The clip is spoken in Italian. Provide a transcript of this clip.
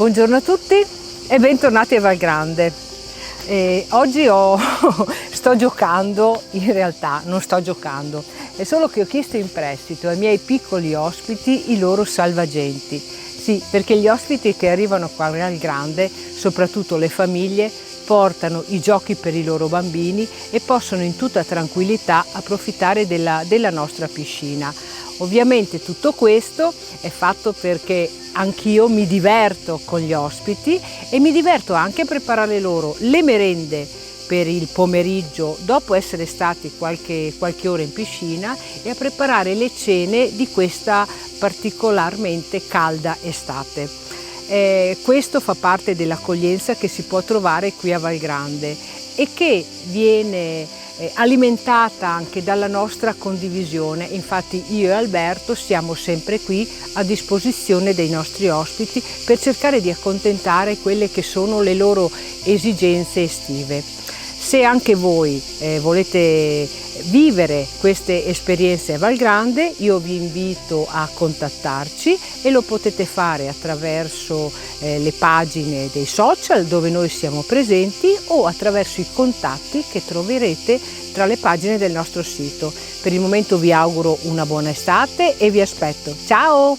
Buongiorno a tutti e bentornati a Valgrande. Oggi sto giocando, in realtà non sto giocando, è solo che ho chiesto in prestito ai miei piccoli ospiti i loro salvagenti. Sì, perché gli ospiti che arrivano qua a Valgrande, soprattutto le famiglie, portano i giochi per i loro bambini e possono in tutta tranquillità approfittare della nostra piscina. Ovviamente tutto questo è fatto perché anch'io mi diverto con gli ospiti e mi diverto anche a preparare loro le merende per il pomeriggio dopo essere stati qualche ora in piscina e a preparare le cene di questa particolarmente calda estate. Questo fa parte dell'accoglienza che si può trovare qui a Valgrande e che viene alimentata anche dalla nostra condivisione. Infatti io e Alberto siamo sempre qui a disposizione dei nostri ospiti per cercare di accontentare quelle che sono le loro esigenze estive. Se anche voi volete vivere queste esperienze a Valgrande, io vi invito a contattarci e lo potete fare attraverso le pagine dei social dove noi siamo presenti o attraverso i contatti che troverete tra le pagine del nostro sito. Per il momento vi auguro una buona estate e vi aspetto. Ciao!